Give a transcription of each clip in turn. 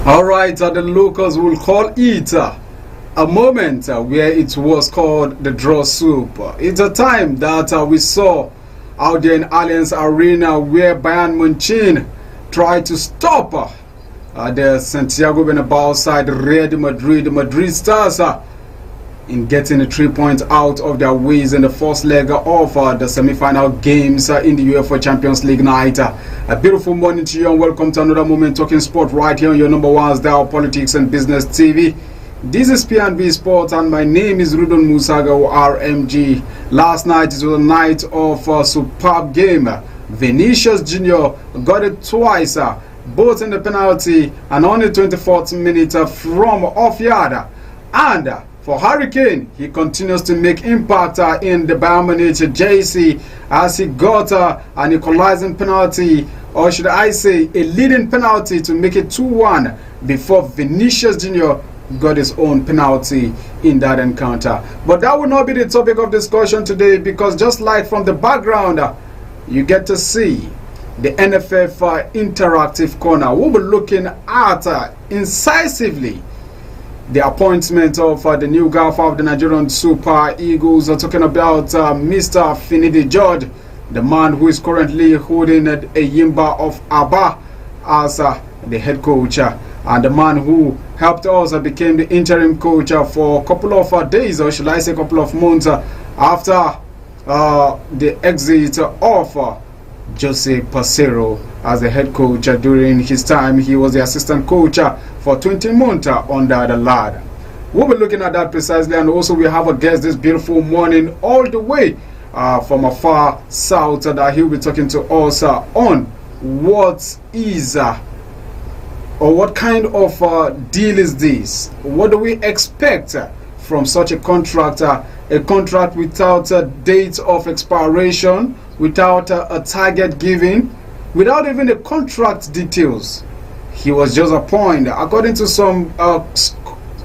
Alright, the locals will call it a moment where it was called the draw soup. It's a time that we saw out there in Allianz Arena where Bayern Munich tried to stop the Santiago Bernabeu side Real Madrid Stars in getting the 3 points out of their ways in the first leg of the semi-final games in the UEFA Champions League night. A beautiful morning to you and welcome to another moment talking sport right here on your number one dial, Politics and Business TV. This is P&B Sports and my name is Rudon Musaga RMG. Last night it was a night of a superb game. Vinicius Jr. got it twice, both in the penalty and on the 24th minute from off-yard. And for Harry Kane, he continues to make impact in the Bayern Munich jersey as he got an equalizing penalty, or should I say a leading penalty, to make it 2-1 before Vinicius Jr. got his own penalty in that encounter. But that will not be the topic of discussion today, because just like from the background, you get to see the NFF interactive corner. We'll be looking at incisively the appointment of the new gaffer of the Nigerian Super Eagles. Talking about Mr. Finidi George, the man who is currently holding a Yimba of Aba as the head coach, and the man who helped us became the interim coach for a couple of days, or should I say a couple of months after the exit of Jose Pacero as the head coach. During his time, he was the assistant coach for 20 months under the lad. We'll be looking at that precisely, and also we have a guest this beautiful morning all the way from a far south that he'll be talking to us on what is or what kind of deal is this? What do we expect from such a contract without a date of expiration, without a target given, without even the contract details. He was just appointed. According to some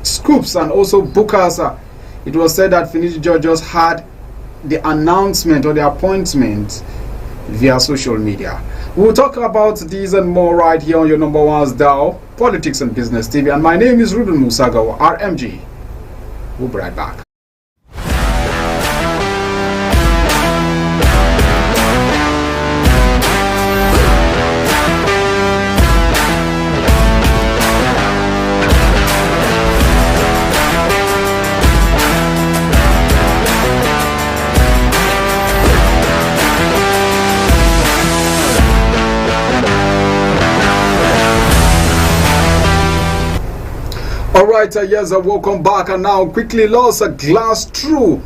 scoops and also bookers, it was said that Finidi George just had the announcement or the appointment via social media. We'll talk about these and more right here on your number one dial, Politics and Business TV. And my name is Ruben Musaga, RMG. We'll be right back. Alright, yes, welcome back. And now quickly let's glance through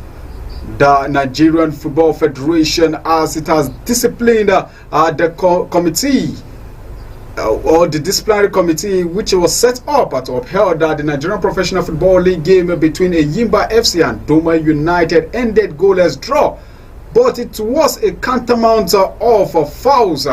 the Nigerian Football Federation as it has disciplined the committee or the disciplinary committee which was set up to uphold the Nigerian Professional Football League game between Yimba FC and Doma United ended goalless draw. But it was a countermount of fouls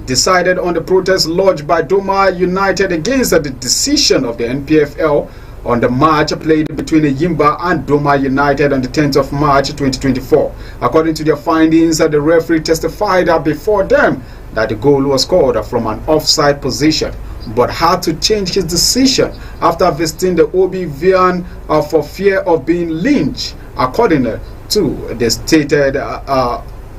decided on the protest lodged by Doma United against the decision of the NPFL on the match played between Yimba and Doma United on the 10th of March 2024. According to their findings, the referee testified before them that the goal was scored from an offside position, but had to change his decision after visiting the OB van for fear of being lynched. According to the stated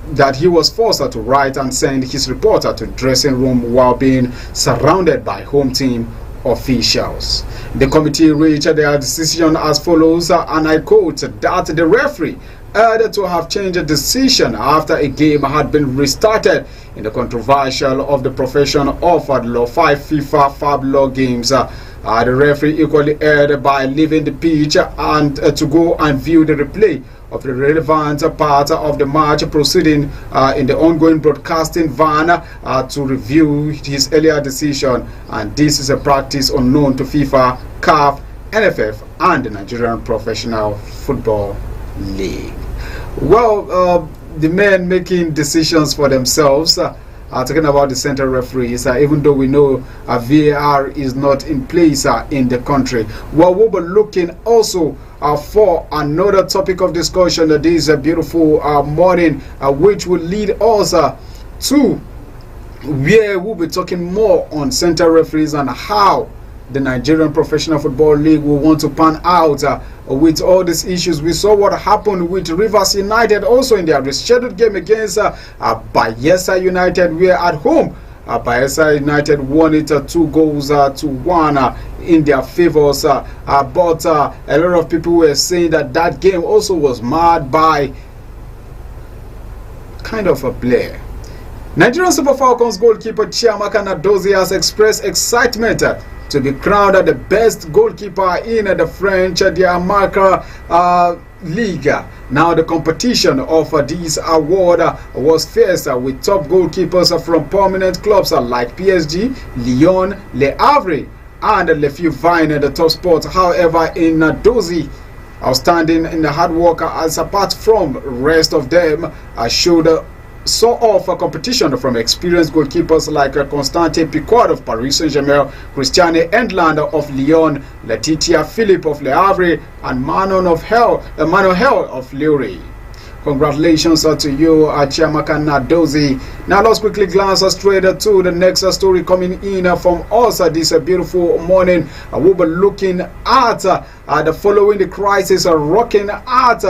that he was forced to write and send his reporter to dressing room while being surrounded by home team officials. The committee reached their decision as follows, and I quote, that the referee had to have changed the decision after a game had been restarted in the controversial of the profession of Law 5 FIFA Fab Law games. The referee equally erred by leaving the pitch and to go and view the replay of the relevant part of the match proceeding in the ongoing broadcasting van to review his earlier decision, and this is a practice unknown to FIFA, CAF, NFF and the Nigerian Professional Football League. Well, the men making decisions for themselves talking about the central referees, even though we know VAR is not in place in the country. Well, we'll be looking also for another topic of discussion this beautiful morning, which will lead us to where we'll be talking more on central referees and how the Nigerian Professional Football League will want to pan out with all these issues. We saw what happened with Rivers United also in their rescheduled game against Bayelsa United. We are at home. Bayelsa United won it 2-1 in their favors. But a lot of people were saying that game also was marred by kind of a blur. Nigerian Super Falcons goalkeeper Chiamaka Nnadozie has expressed excitement to be crowned the best goalkeeper in the French Diamaka League. Now the competition of this award was fierce with top goalkeepers from prominent clubs like PSG, Lyon, Le Havre and Le Fuvine, the top spot. However, in Nnadozie, outstanding in the hard work as apart from rest of them showed saw off a competition from experienced goalkeepers like Constantin Picard of Paris Saint-Germain, Christiane Endland of Lyon, Laetitia Philippe of Le Havre, and Manon Hell of Lille. Congratulations to you, Chiamaka Nnadozie. Now let's quickly glance straight to the next story coming in from us this beautiful morning. We'll be looking at the following the crisis rocking at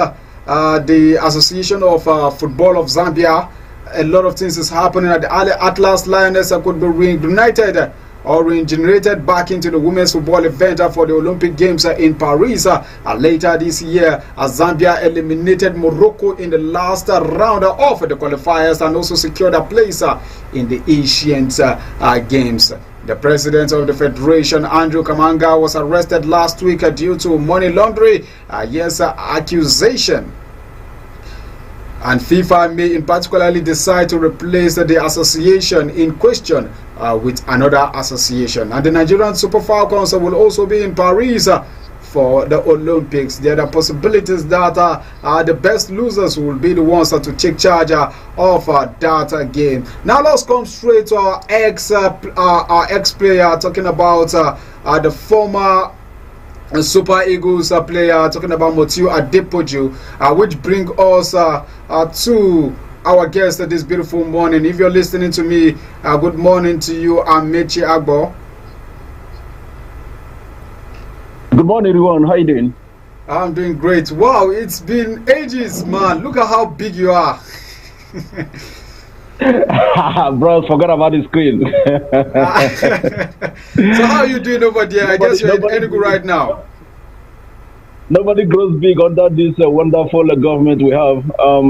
the Association of Football of Zambia. A lot of things is happening at the Atlas Lioness could be reignited or regenerated back into the women's football event for the Olympic Games in Paris later this year, as Zambia eliminated Morocco in the last round of the qualifiers and also secured a place in the Asian Games. The president of the federation, Andrew Kamanga, was arrested last week due to money laundering accusation. And FIFA may in particularly decide to replace the association in question with another association. And the Nigerian Super Falcons will also be in Paris for the Olympics. There are possibilities that the best losers will be the ones to take charge of that game. Now let's come straight to our ex-player, talking about the former Super Eagles player, talking about Motiu Adepoju, which bring us to our guest this beautiful morning. If you're listening to me, good morning to you, Amechi Agbo. Good morning, everyone. How you doing? I'm doing great. Wow, it's been ages, man. Look at how big you are. Bro, forgot about the screen. So how are you doing over there? I guess you're in Enugu right now. Nobody grows big under this wonderful government we have.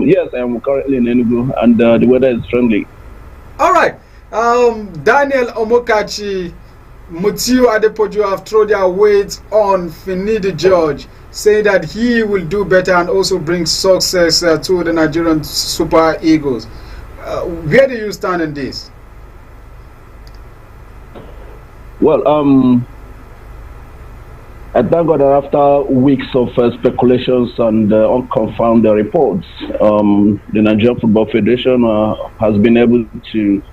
Yes, I am currently in Enugu, and the weather is friendly. All right. Daniel Omokachi, Motiu Adepoju have thrown their weight on Finidi George, saying that he will do better and also bring success to the Nigerian Super Eagles. Where do you stand in this? Well, I thank God that after weeks of speculations and unconfirmed reports, the Nigerian Football Federation has been able to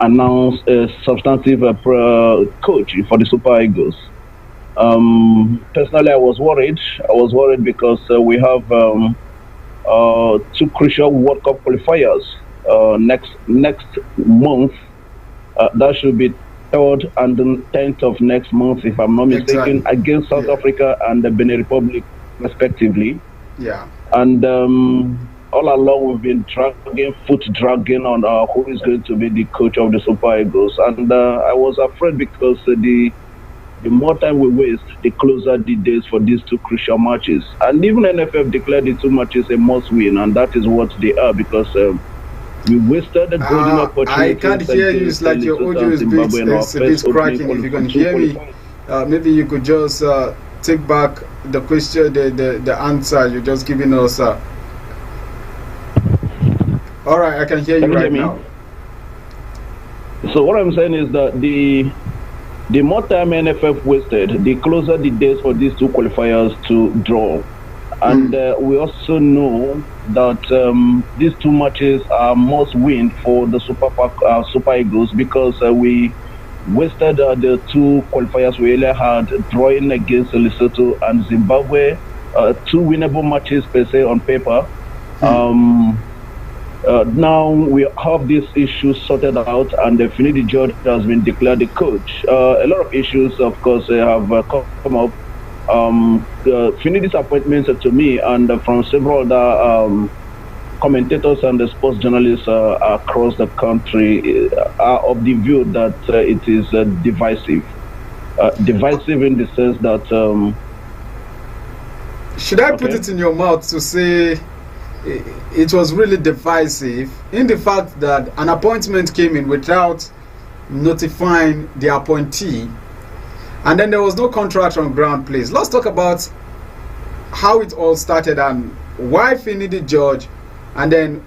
announce a substantive coach for the Super Eagles. Personally, I was worried. I was worried because we have two crucial World Cup qualifiers next month. That should be 3rd and 10th of next month, if I'm not mistaken, exactly, against South Africa and the Benin Republic, respectively. Yeah. And all along, we've been foot dragging on who is going to be the coach of the Super Eagles. And I was afraid because the more time we waste, the closer the days for these two crucial matches. And even NFF declared the two matches a must-win, and that is what they are, because we wasted the golden opportunity. I can't hear you. It's like your audio is a bit cracking. If you can hear me, maybe you could just take back the question, the answer you're just giving us. All right, I can hear you right now. So what I'm saying is that the more time NFF wasted, the closer the days for these two qualifiers to draw. And we also know that these two matches are must win for the Super Eagles, because we wasted the two qualifiers we earlier had, drawing against Lesotho and Zimbabwe, two winnable matches per se on paper. Now we have this issue sorted out, and the FINIDI judge has been declared the coach. A lot of issues, of course, have come up. FINIDI's appointment to me and from several other commentators and the sports journalists across the country are of the view that it is divisive. Divisive in the sense that... should I put it in your mouth to say it was really divisive in the fact that an appointment came in without notifying the appointee, and then there was no contract on ground, please? Let's talk about how it all started and why FINIDI judge, and then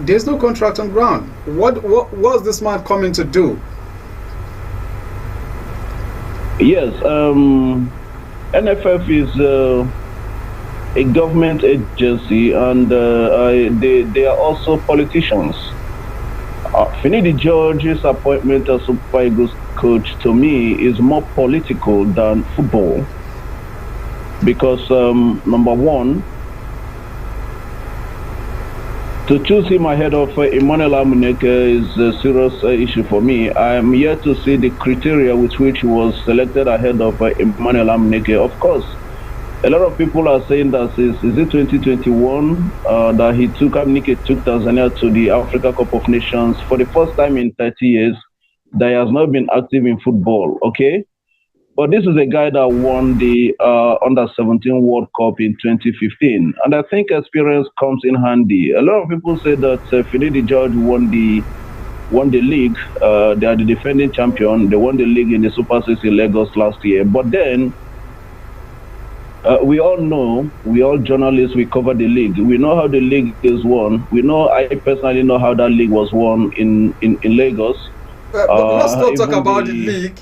there's no contract on ground. What was this man coming to do? Yes, NFF is a government agency, and they are also politicians. FINIDI Judge's appointment as Super Eagles coach to me is more political than football, because number one, to choose him ahead of Emmanuel Amuneke is a serious issue for me. I am yet to see the criteria with which he was selected ahead of Emmanuel Amuneke. Of course, a lot of people are saying that is it 2021 that Amuneke took Tanzania to the Africa Cup of Nations for the first time in 30 years that he has not been active in football, okay? But this is a guy that won the Under-17 World Cup in 2015. And I think experience comes in handy. A lot of people say that FINIDI Judge won the league. They are the defending champion. They won the league in the Super 6 in Lagos last year. But then, we all know, we all journalists, we cover the league. We know how the league is won. I personally know how that league was won in Lagos. But let's not talk about the league.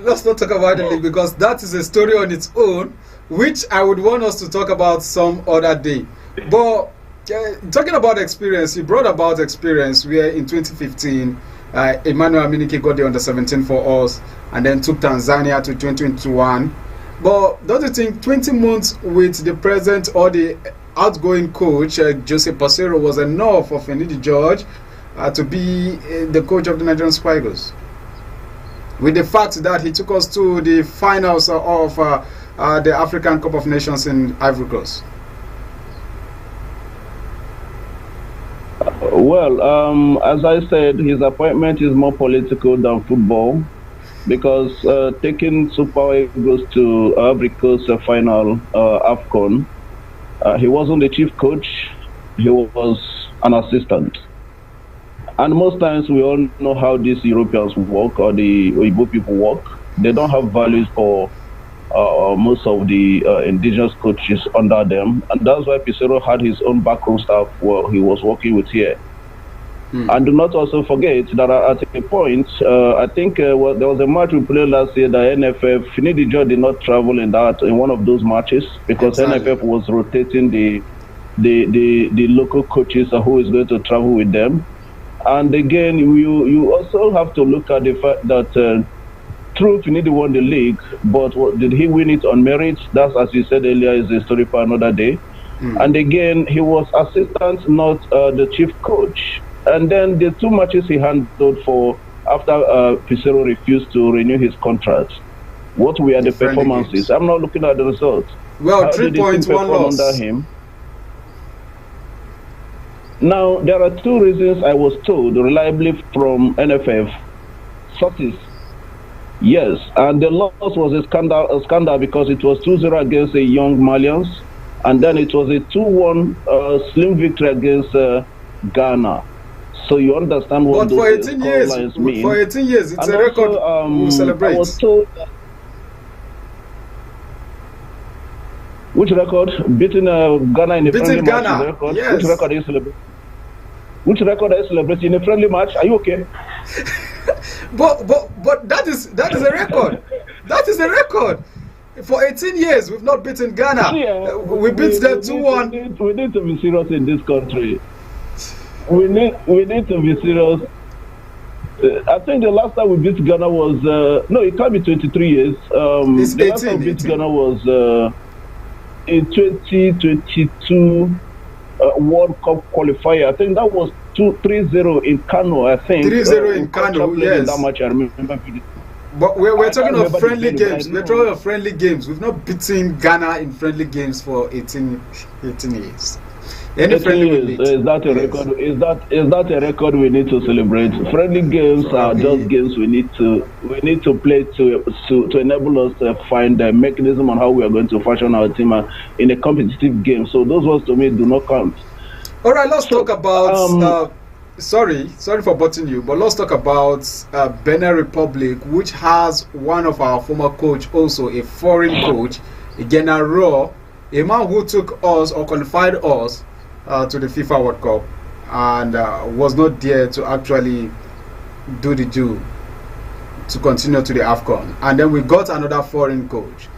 Let's not talk about the league, because that is a story on its own, which I would want us to talk about some other day. But talking about experience, you brought about experience where in 2015, Emmanuel Amuneke got the Under-17 for us and then took Tanzania to 2021. But don't you think 20 months with the present or the outgoing coach, Jose Pasero, was enough for FINIDI Judge to be the coach of the Nigerian Super Eagles? With the fact that he took us to the finals of the African Cup of Nations in Ivory Coast. Well, as I said, his appointment is more political than football, because taking Super Eagles to Ivory Coast final AFCON, he wasn't the chief coach, he was an assistant. And most times we all know how these Europeans work, or the Igbo people work. They don't have values for most of the indigenous coaches under them. And that's why Pizarro had his own backroom staff he was working with here. And do not also forget that at a point, I think there was a match we played last year, the NFF, FINIDI Judge did not travel in one of those matches, because NFF was rotating the local coaches who is going to travel with them. And again, you also have to look at the fact that true, FINIDI won the league, but did he win it on merit? That's, as you said earlier, is a story for another day. And again, he was assistant, not the chief coach. And then the two matches he handled for after Pizarro refused to renew his contract. What were the performances? I'm not looking at the results. Well, 3 points, 1 loss. Under him? Now, there are two reasons I was told reliably from NFF sources. Yes, and the loss was a scandal because it was 2-0 against the Young Malians, and then it was a 2-1 slim victory against Ghana. So you understand what but those for 18 years, lines mean. For 18 years, it's and a record we celebrate. I was told that which record? Beating Ghana in a friendly match. Record? Yes. Which record are you celebrating? Which record are you celebrating in a friendly match? Are you okay? but that is a record. That is a record. For 18 years, we've not beaten Ghana. Yeah, we beat them 2-1. We need to be serious in this country. We need to be serious. I think the last time we beat Ghana was no, it can't be 23 years. It's the last time we beat Ghana was in 2022. World Cup qualifier. I think that was 3-0 in Kano, I think. 3-0 in Kano, yes. That much I remember. But we're talking of friendly games. We're talking of friendly games. We've not beaten Ghana in friendly games for 18 years. Any friendly is that a record? Is that a record we need to celebrate? Friendly games are just games we need to play to enable us to find a mechanism on how we are going to fashion our team in a competitive game. So those ones to me do not count. All right, let's talk about. Sorry for butting you, but let's talk about Benin Republic, which has one of our former coach, also a foreign coach, General, a man who took us or qualified us to the FIFA World Cup and was not there to actually do to continue to the AFCON. And then we got another foreign coach.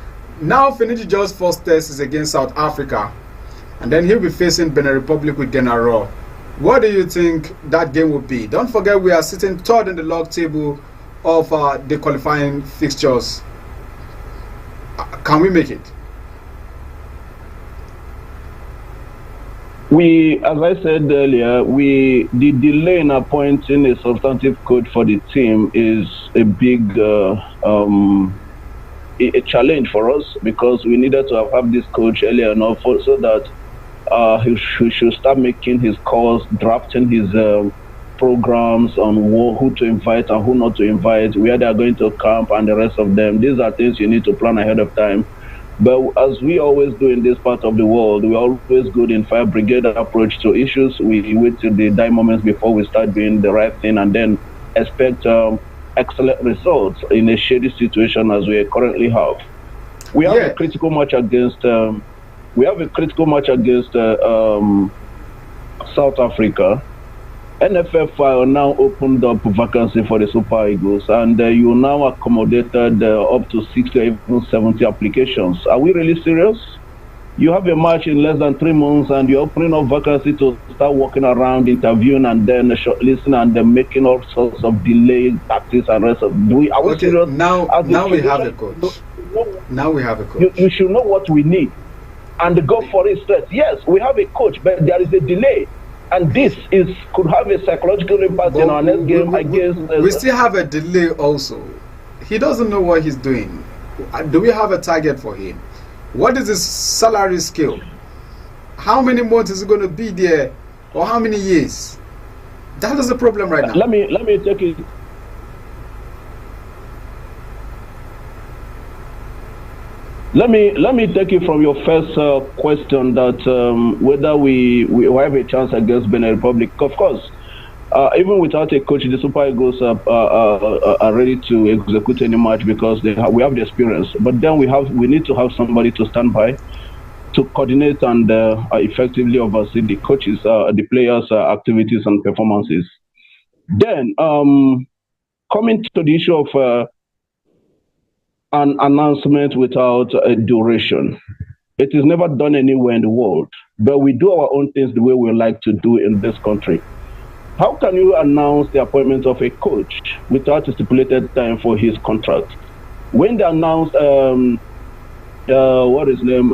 Now FINIDI just first test is against South Africa, and then he'll be facing Benin Republic with Genaro. What do you think that game will be? Don't forget we are sitting third in the log table of the qualifying fixtures. Can we make it? As I said earlier, the delay in appointing a substantive coach for the team is a big a challenge for us, because we needed to have this coach earlier enough so that he should start making his calls, drafting his programs on who to invite and who not to invite, where they are going to camp, and the rest of them. These are things you need to plan ahead of time. But as we always do in this part of the world, we're always good in fire brigade approach to issues. We wait till the die moments before we start doing the right thing, and then expect excellent results in a shady situation as we currently have. We have a critical match against. South Africa. NFF are now opened up vacancy for the Super Eagles, and you now accommodated up to 60 or even 70 applications. Are we really serious? You have a match in less than 3 months, and you're opening up vacancy to start walking around, interviewing, and then shortlisting, and then making all sorts of delayed tactics and rest of. Are we serious? Now we have a coach. Now we have a coach. You should know what we need, and go for it straight. Yes, we have a coach, but there is a delay. And this could have a psychological impact in our next game against. We still have a delay also. He doesn't know what he's doing. Do we have a target for him? What is his salary scale? How many months is he going to be there, or how many years? That is the problem right now. Let me take it. Let me take it from your first question that whether we have a chance against Benin Republic. Of course, even without a coach, the Super Eagles are ready to execute any match because we have the experience. But then we need to have somebody to stand by, to coordinate and effectively oversee the coaches, the players' activities and performances. Then coming to the issue of an announcement without a duration. It is never done anywhere in the world, but we do our own things the way we like to do in this country. How can you announce the appointment of a coach without a stipulated time for his contract? When they announced, what is his name,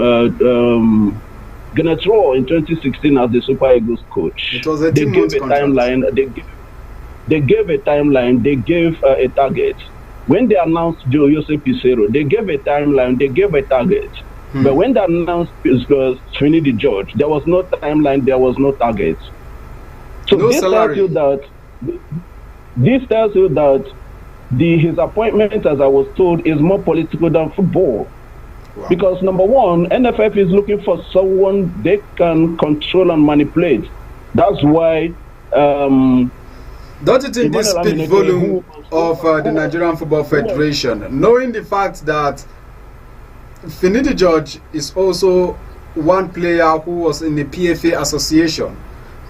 Genetro in 2016 as the Super Eagles coach, it was a they gave a timeline. They gave a timeline. They gave a target. When they announced Jose Pizarro, they gave a timeline, they gave a target. But when they announced FINIDI George, there was no timeline, there was no target. So no salary. This tells you that his appointment, as I was told, is more political than football. Wow. Because number one, NFF is looking for someone they can control and manipulate. That's why don't you think this speaks volume of the Nigerian Football Federation, knowing the fact that FINIDI George is also one player who was in the PFA association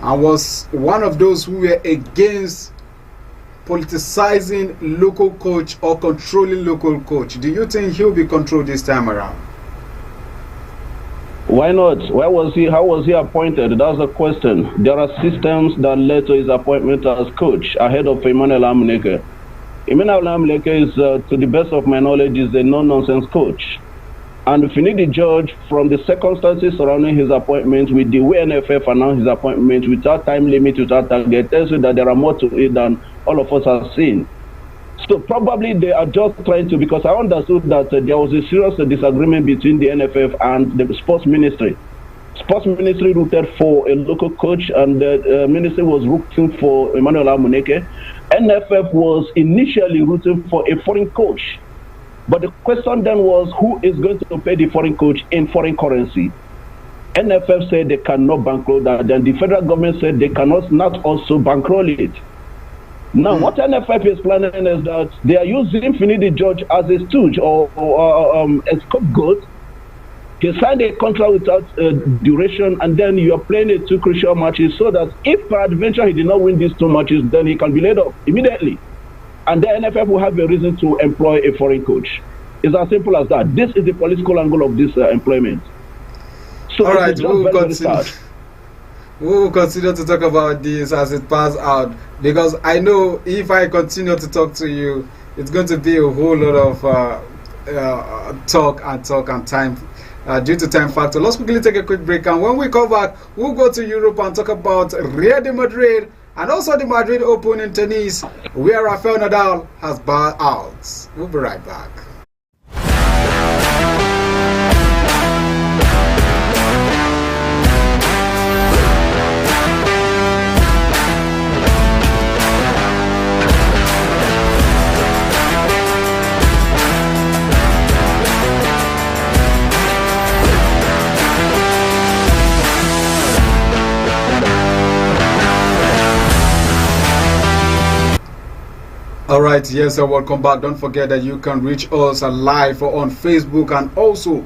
and was one of those who were against politicizing local coach or controlling local coach? Do you think he'll be controlled this time around? Why not? How was he appointed? That's the question. There are systems that led to his appointment as coach ahead of Emmanuel Amuneke is, to the best of my knowledge, is a no-nonsense coach. And FINIDI judge from the circumstances surrounding his appointment, with the way NFF announced his appointment without time limit, without target, tells you that there are more to it than all of us have seen. So probably they are just trying to, because I understood that there was a serious disagreement between the NFF and the sports ministry. Sports ministry rooted for a local coach, and the ministry was rooting for Emmanuel Amuneke. NFF was initially rooting for a foreign coach. But the question then was, who is going to pay the foreign coach in foreign currency? NFF said they cannot bankroll that. Then the federal government said they cannot not also bankroll it. Now, what NFF is planning is that they are using FINIDI judge as a stooge or a scapegoat. He signed a contract without duration, and then you are playing it 2 crucial matches, so that if peradventure he did not win these 2 matches, then he can be laid off immediately. And the NFF will have a reason to employ a foreign coach. It's as simple as that. This is the political angle of this employment. So all right, we will continue to talk about this as it passes out, because I know if I continue to talk to you, it's going to be a whole lot of talk and time due to time factor. Let's quickly take a quick break, and when we come back, we'll go to Europe and talk about Real de Madrid and also the Madrid Open in tennis, where Rafael Nadal has bowed out. We'll be right back. Alright, yes, so welcome back. Don't forget that you can reach us live on Facebook and also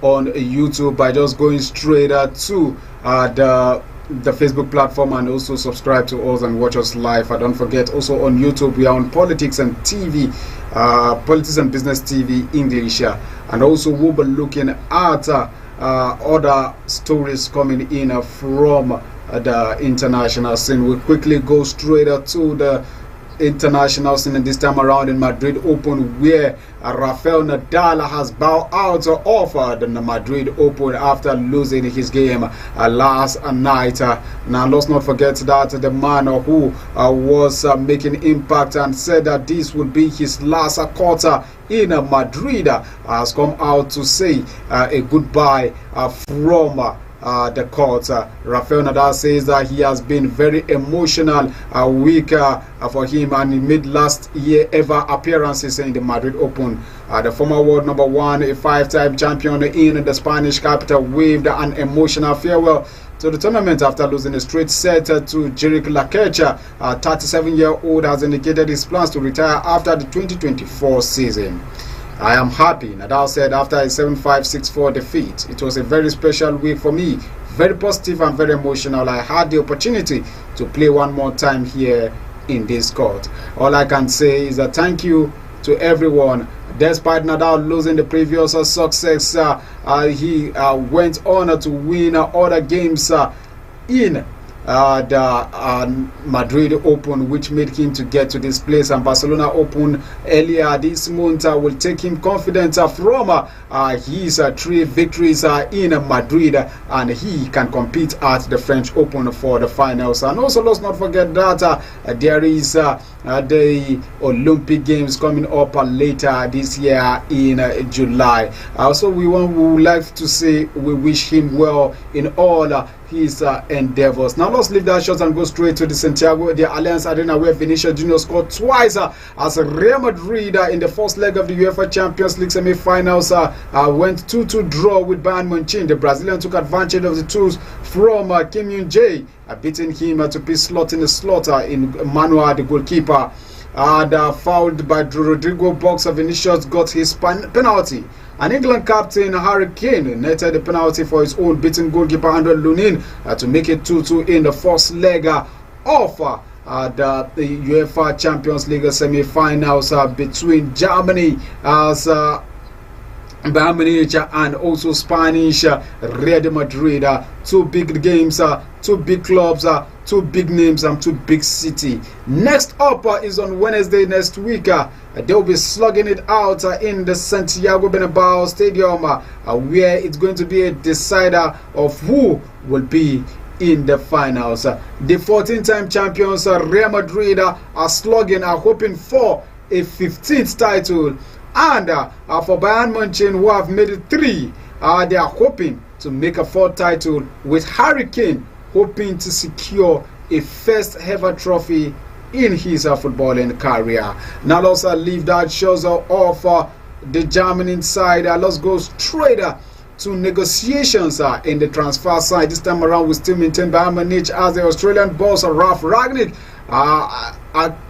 on YouTube by just going straight to the Facebook platform, and also subscribe to us and watch us live. And don't forget, also on YouTube we are on Politics and TV, Politics and Business TV English, and also we'll be looking at other stories coming in from the international scene. We'll quickly go straight to the international scene, and this time around in Madrid Open, where Rafael Nadal has bowed out of the Madrid Open after losing his game last night. Now let's not forget that the man who was making impact and said that this would be his last quarter in Madrid has come out to say a goodbye from the court. Rafael Nadal says that he has been very emotional week for him, and he made last year ever appearances in the Madrid Open. The former world number 1, a 5-time champion in the Spanish capital, waved an emotional farewell to the tournament after losing a straight set to Erik. 37-year-old has indicated his plans to retire after the 2024 season. I am happy, Nadal said after a 7-5, 6-4 defeat. It was a very special week for me, very positive and very emotional. I had the opportunity to play one more time here in this court. All I can say is that thank you to everyone. Despite Nadal losing the previous success, he went on to win other games in the Madrid Open, which made him to get to this place. And Barcelona Open earlier this month will take him confidence from his 3 victories in Madrid, and he can compete at the French Open for the finals. And also let's not forget that there is the Olympic Games coming up later this year in July. Also, we would like to say we wish him well in all his endeavors. Now let's leave that shot and go straight to the Santiago the Allianz Arena, where Vinicius Junior scored twice as Real Madrid in the first leg of the UEFA Champions League semi-finals went 2-2 draw with Bayern Munich. The Brazilian took advantage of the tools from Kim Yoon-jae, beating him to piece slot in the slaughter in Manuel, the goalkeeper. Fouled by Rodrigo Box, Vinicius got his penalty. And England captain Harry Kane netted the penalty for his own, beating goalkeeper Andre Lunin to make it 2-2 in the first leg of the UEFA Champions League semi-finals between Germany as Bayern Munich and also Spanish Real Madrid. Two big games, two big clubs, two big names, and two big city. Next up is on Wednesday next week. They'll be slugging it out in the Santiago Bernabeu Stadium, where it's going to be a decider of who will be in the finals. The 14-time champions Real Madrid are slugging, are hoping for a 15th title. And for Bayern Munich, who have made it 3, they are hoping to make a 4th title, with Harry Kane hoping to secure a first ever trophy in his footballing career. Now let's leave that shows off the German side. Let's go straight to negotiations in the transfer side. This time around we still maintain Bayern Munich as the Australian boss Ralf Rangnick are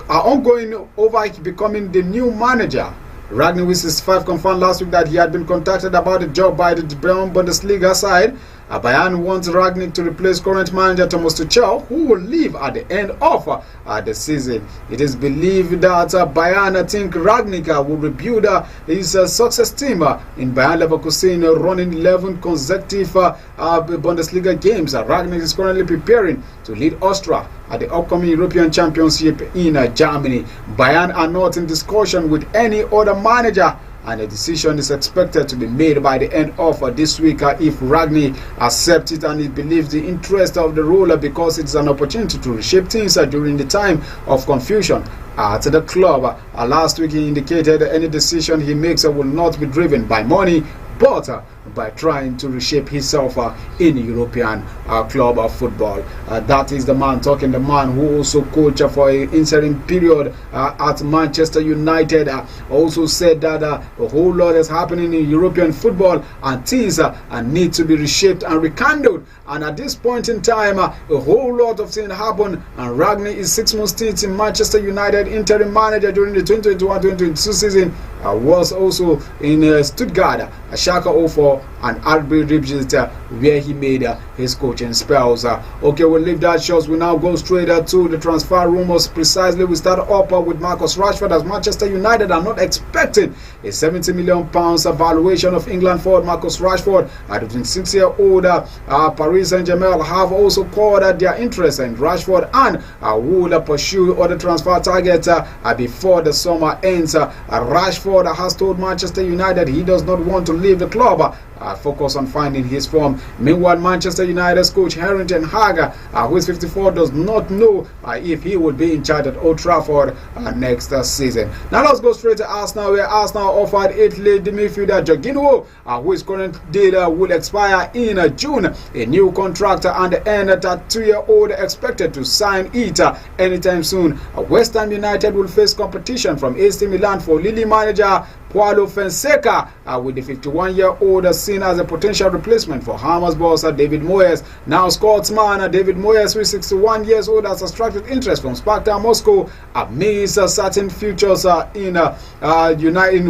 ongoing over becoming the new manager. Rangnick with his 5 confirmed last week that he had been contacted about a job by the Bundesliga side. Bayern wants Rangnick to replace current manager Thomas Tuchel, who will leave at the end of the season. It is believed that Bayern think Rangnick will rebuild his success team in Bayern Leverkusen, running 11 consecutive Bundesliga games. Rangnick is currently preparing to lead Austria at the upcoming European Championship in Germany. Bayern are not in discussion with any other manager, and a decision is expected to be made by the end of this week if Rangnick accepts it and he believes the interest of the ruler, because it's an opportunity to reshape things during the time of confusion at the club. Last week he indicated any decision he makes will not be driven by money, but by trying to reshape himself in European club of football. That is the man talking, the man who also coached for an interim period at Manchester United. Also said that a whole lot is happening in European football and things need to be reshaped and rekindled. And at this point in time, a whole lot of things happen, and Rangnick is 6 months stint in Manchester United interim manager during the 2021-2022 season. Was also in Stuttgart, Schalke 04 and RB Leipzig, where he made his coaching spells. Okay, we'll leave that shows. We now go straight to the transfer rumors. Precisely, we start up with Marcus Rashford, as Manchester United are not expecting a £70 million valuation of England forward Marcus Rashford. The 26-year-old Paris St-Germain have also called their interest in Rashford and would pursue other transfer targets before the summer ends. Rashford has told Manchester United he does not want to leave the club, focus on finding his form. Meanwhile, Manchester United's coach Erik Ten Hag, who is 54, does not know if he will be in charge at Old Trafford next season. Now let's go straight to Arsenal, where Arsenal offered Italy the midfielder Jorginho, whose current deal will expire in June. A new contract and the end that 2-year-old expected to sign it anytime soon. West Ham United will face competition from AC Milan for Lille manager Paulo Fonseca, with the 51-year-old seen as a potential replacement for Hammers boss David Moyes. Now Scotsman David Moyes, who is 61 years old, has attracted interest from Sparta Moscow amidst certain futures in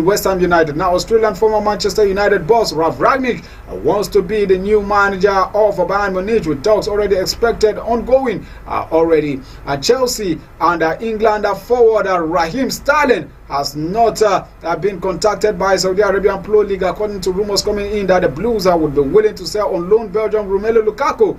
West Ham United. Now Australian former Manchester United boss Ralf Rangnick wants to be the new manager of Bayern Munich, with talks already expected ongoing already. Chelsea and England forward Raheem Sterling has not been contacted by Saudi Arabian Pro League, according to rumors coming in that the Blues would be willing to sell on loan Belgium Romelu Lukaku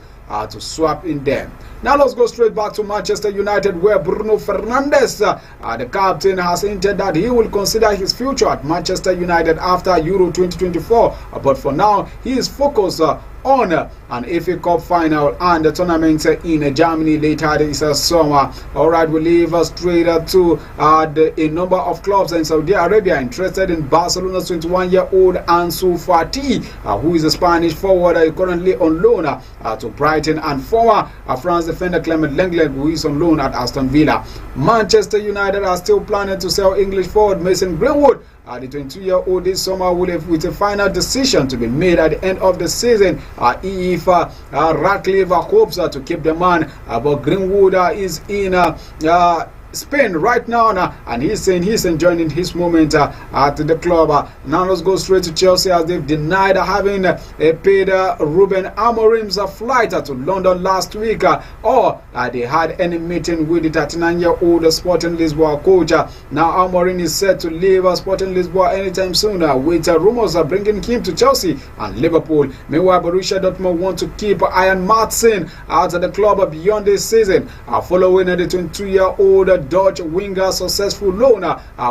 to swap in them. Now let's go straight back to Manchester United, where Bruno Fernandes, the captain, has hinted that he will consider his future at Manchester United after Euro 2024. But for now, he is focused on an FA Cup final and the tournament in Germany later this summer. Alright, we leave straight to a number of clubs in Saudi Arabia interested in Barcelona's 21-year-old Ansu Fati, who is a Spanish forward currently on loan to Brighton, and former France defender Clement Lenglet, who is on loan at Aston Villa. Manchester United are still planning to sell English forward Mason Greenwood, the 22-year-old, this summer, with a final decision to be made at the end of the season if Ratcliffe hopes to keep the man, but Greenwood is in Spain right now, and he's saying he's enjoying his moment at the club. Now let's go straight to Chelsea, as they've denied having paid Ruben Amorim's flight to London last week, or they had any meeting with the 39-year-old Sporting Lisbon coach. Now Amorim is set to leave Sporting Lisbon anytime soon, with rumors bringing him to Chelsea and Liverpool. Meanwhile, Borussia Dortmund want to keep Ian Martin out of the club beyond this season, following the 22-year-old Dutch winger successful loan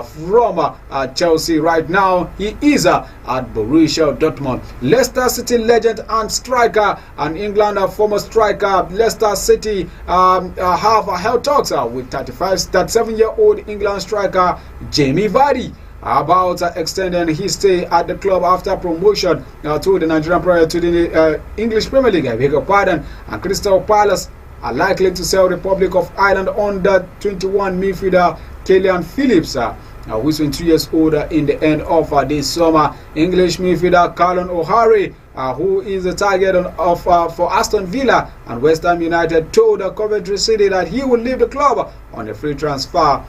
from Chelsea. Right now, he is at Borussia Dortmund. Leicester City legend and striker and England former striker Leicester City have held talks with 37-year-old England striker Jamie Vardy about extending his stay at the club after promotion to the Nigerian Premier to the English Premier League. I beg your pardon. And Crystal Palace are likely to sell Republic of Ireland under 21 midfielder Killian Phillips, who is 22 years old in the end of this summer. English midfielder Callum O'Hare, who is the target for Aston Villa and West Ham United, told Coventry City that he will leave the club on a free transfer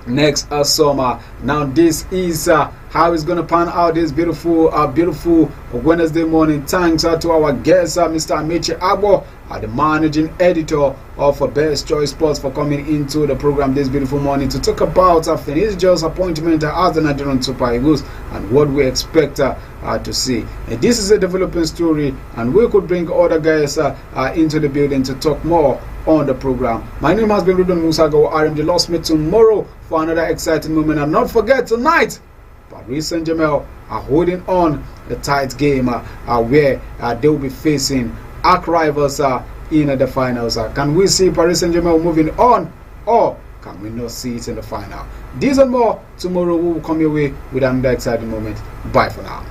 next summer. Now this is how it's going to pan out this beautiful Wednesday morning. Thanks to our guest Mr. Amici Agbo, the managing editor of Best Choice Sports, for coming into the program this beautiful morning to talk about FINIDI's appointment as the Nigerian Super Eagles and what we expect to see. This is a developing story, and we could bring other guys into the building to talk more on the program. My name has been Rudon Musago. I am the Lost Meet tomorrow for another exciting moment. And not forget, tonight Paris St-Germain are holding on the tight game where they will be facing arch rivals in the finals. Can we see Paris Saint-Germain moving on, or can we not see it in the final? These and more tomorrow. We will come your way with another exciting moment. Bye for now.